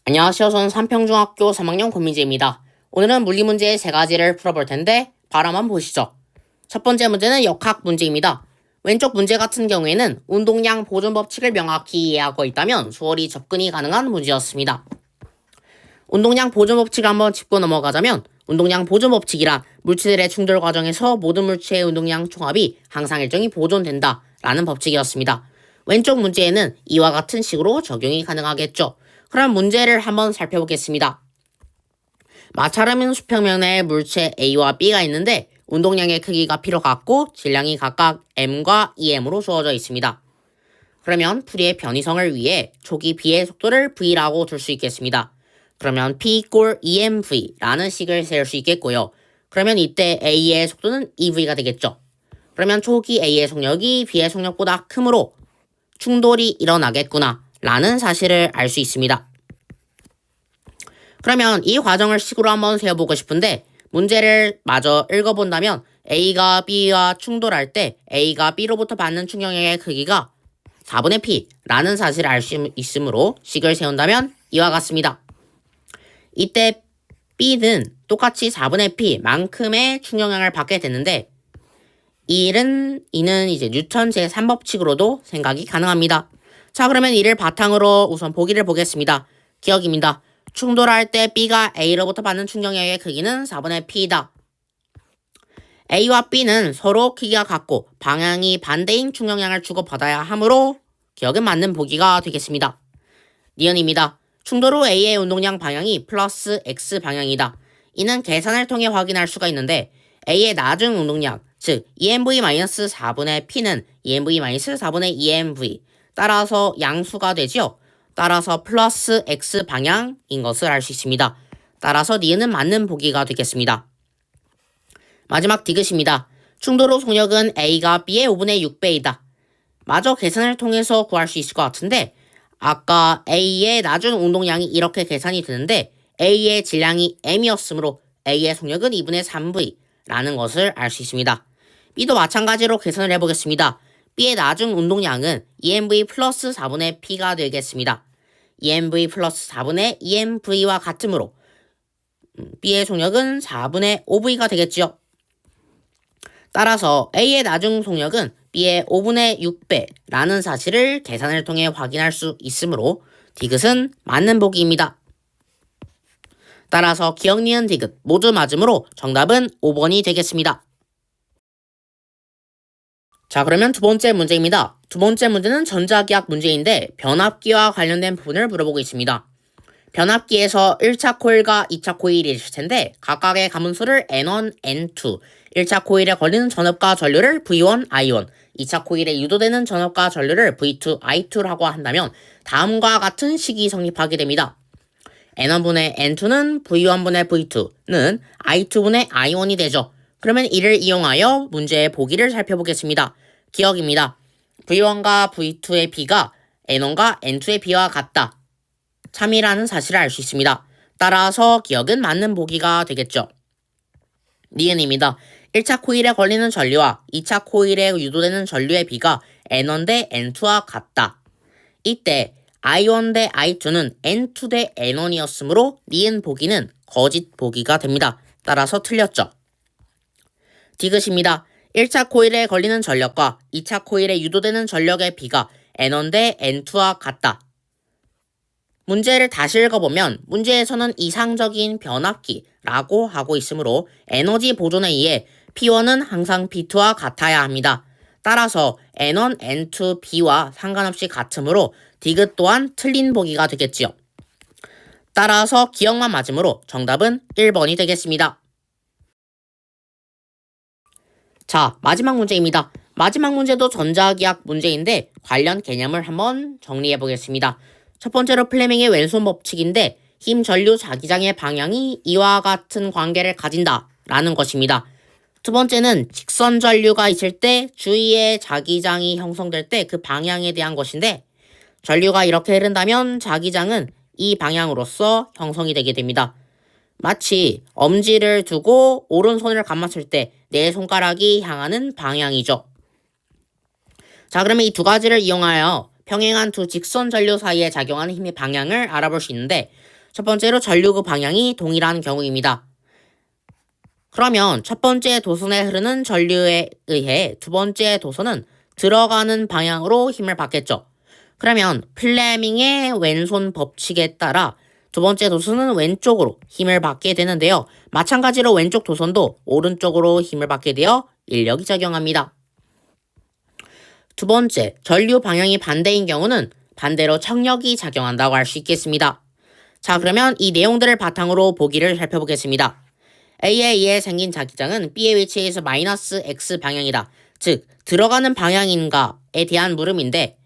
안녕하세요. 저는 삼평중학교 3학년 권민재입니다. 오늘은 물리 문제 3가지를 풀어볼 텐데 바로 한번 보시죠. 첫 번째 문제는 역학 문제입니다. 왼쪽 문제 같은 경우에는 운동량 보존 법칙을 명확히 이해하고 있다면 수월히 접근이 가능한 문제였습니다. 운동량 보존 법칙을 한번 짚고 넘어가자면 운동량 보존 법칙이란 물체들의 충돌 과정에서 모든 물체의 운동량 총합이 항상 일정히 보존된다 라는 법칙이었습니다. 왼쪽 문제에는 이와 같은 식으로 적용이 가능하겠죠. 그럼 문제를 한번 살펴보겠습니다. 마찰하면 수평면에 물체 A와 B가 있는데 운동량의 크기가 P로 같고 질량이 각각 M과 EM으로 주어져 있습니다. 그러면 풀이의 편의성을 위해 초기 B의 속도를 V라고 둘 수 있겠습니다. 그러면 P = EMV라는 식을 세울 수 있겠고요. 그러면 이때 A의 속도는 EV가 되겠죠. 그러면 초기 A의 속력이 B의 속력보다 크므로 충돌이 일어나겠구나 라는 사실을 알 수 있습니다. 그러면 이 과정을 식으로 한번 세워보고 싶은데 문제를 마저 읽어본다면 A가 B와 충돌할 때 A가 B로부터 받는 충격량의 크기가 4분의 P라는 사실을 알 수 있으므로 식을 세운다면 이와 같습니다. 이때 B는 똑같이 4분의 P만큼의 충격량을 받게 되는데 이는 이제 뉴턴 제3법칙으로도 생각이 가능합니다. 자, 그러면 이를 바탕으로 우선 보기를 보겠습니다. 기억입니다. 충돌할 때 B가 A로부터 받는 충격량의 크기는 4분의 P이다. A와 B는 서로 크기가 같고 방향이 반대인 충격량을 주고받아야 하므로 기억은 맞는 보기가 되겠습니다. 니은입니다. 충돌 후 A의 운동량 방향이 플러스 X 방향이다. 이는 계산을 통해 확인할 수가 있는데 A의 나중 운동량, 즉 EMV-4분의 P는 EMV-4분의 EMV 따라서 양수가 되지요. 따라서 플러스 X 방향인 것을 알 수 있습니다. 따라서 니은은 맞는 보기가 되겠습니다. 마지막 디귿입니다. 충돌 후 속력은 A가 B의 5분의 6배이다. 마저 계산을 통해서 구할 수 있을 것 같은데 아까 A의 나중 운동량이 이렇게 계산이 되는데 A의 질량이 M이었으므로 A의 속력은 2분의 3V라는 것을 알 수 있습니다. B도 마찬가지로 계산을 해보겠습니다. B의 나중 운동량은 EMV 플러스 4분의 P가 되겠습니다. EMV 플러스 4분의 EMV와 같으므로 B의 속력은 4분의 5V가 되겠지요. 따라서 A의 나중 속력은 B의 5분의 6배라는 사실을 계산을 통해 확인할 수 있으므로 디귿은 맞는 보기입니다. 따라서 기억, 니은, 디귿 모두 맞으므로 정답은 5번이 되겠습니다. 자, 그러면 두 번째 문제입니다. 두 번째 문제는 전자기학 문제인데 변압기와 관련된 부분을 물어보고 있습니다. 변압기에서 1차 코일과 2차 코일이 있을 텐데 각각의 가문수를 N1, N2, 1차 코일에 걸리는 전압과 전류를 V1, I1, 2차 코일에 유도되는 전압과 전류를 V2, I2라고 한다면 다음과 같은 식이 성립하게 됩니다. N1분의 N2는 V1분의 V2는 I2분의 I1이 되죠. 그러면 이를 이용하여 문제의 보기를 살펴보겠습니다. 기억입니다. V1과 V2의 B가 N1과 N2의 B와 같다. 참이라는 사실을 알 수 있습니다. 따라서 기억은 맞는 보기가 되겠죠. 니은입니다. 1차 코일에 걸리는 전류와 2차 코일에 유도되는 전류의 B가 N1 대 N2와 같다. 이때 I1 대 I2는 N2 대 N1이었으므로 니은 보기는 거짓 보기가 됩니다. 따라서 틀렸죠. 디귿입니다. 1차 코일에 걸리는 전력과 2차 코일에 유도되는 전력의 B가 N1 대 N2와 같다. 문제를 다시 읽어보면 문제에서는 이상적인 변압기라고 하고 있으므로 에너지 보존에 의해 P1은 항상 P2와 같아야 합니다. 따라서 N1, N2, B와 상관없이 같으므로 디귿 또한 틀린 보기가 되겠지요. 따라서 기억만 맞으므로 정답은 1번이 되겠습니다. 자, 마지막 문제입니다. 마지막 문제도 전자기학 문제인데 관련 개념을 한번 정리해 보겠습니다. 첫 번째로 플레밍의 왼손 법칙인데 힘 전류 자기장의 방향이 이와 같은 관계를 가진다 라는 것입니다. 두 번째는 직선 전류가 있을 때 주위에 자기장이 형성될 때 그 방향에 대한 것인데 전류가 이렇게 흐른다면 자기장은 이 방향으로서 형성이 되게 됩니다. 마치 엄지를 두고 오른손을 감았을 때 내 손가락이 향하는 방향이죠. 자, 그러면 이 두 가지를 이용하여 평행한 두 직선 전류 사이에 작용하는 힘의 방향을 알아볼 수 있는데 첫 번째로 전류구 방향이 동일한 경우입니다. 그러면 첫 번째 도선에 흐르는 전류에 의해 두 번째 도선은 들어가는 방향으로 힘을 받겠죠. 그러면 플레밍의 왼손 법칙에 따라 두 번째 도선은 왼쪽으로 힘을 받게 되는데요. 마찬가지로 왼쪽 도선도 오른쪽으로 힘을 받게 되어 인력이 작용합니다. 두 번째, 전류 방향이 반대인 경우는 반대로 청력이 작용한다고 할 수 있겠습니다. 자, 그러면 이 내용들을 바탕으로 보기를 살펴보겠습니다. A에 의해 생긴 자기장은 B의 위치에서 마이너스 X 방향이다. 즉, 들어가는 방향인가에 대한 물음인데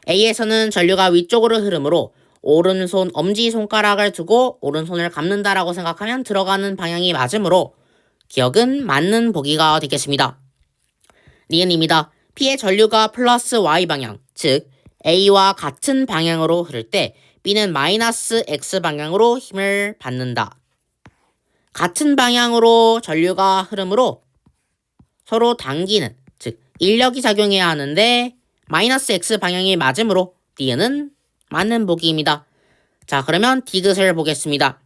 A에서는 전류가 위쪽으로 흐르므로 오른손 엄지손가락을 두고 오른손을 감는다라고 생각하면 들어가는 방향이 맞으므로 기억은 맞는 보기가 되겠습니다. 니은입니다. P의 전류가 플러스 Y 방향, 즉 A와 같은 방향으로 흐를 때 B는 마이너스 X 방향으로 힘을 받는다. 같은 방향으로 전류가 흐르므로 서로 당기는, 즉 인력이 작용해야 하는데 마이너스 X 방향이 맞으므로 D는 맞는 보기입니다. 자, 그러면 D긋을 보겠습니다.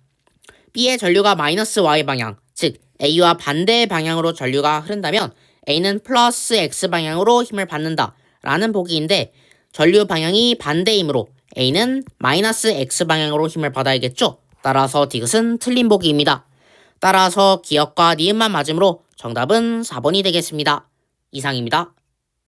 B의 전류가 마이너스 Y 방향, 즉 A와 반대 방향으로 전류가 흐른다면 A는 플러스 X 방향으로 힘을 받는다 라는 보기인데 전류 방향이 반대이므로 A는 마이너스 X 방향으로 힘을 받아야겠죠. 따라서 D긋은 틀린 보기입니다. 따라서 기억과 니은만 맞으므로 정답은 4번이 되겠습니다. 이상입니다.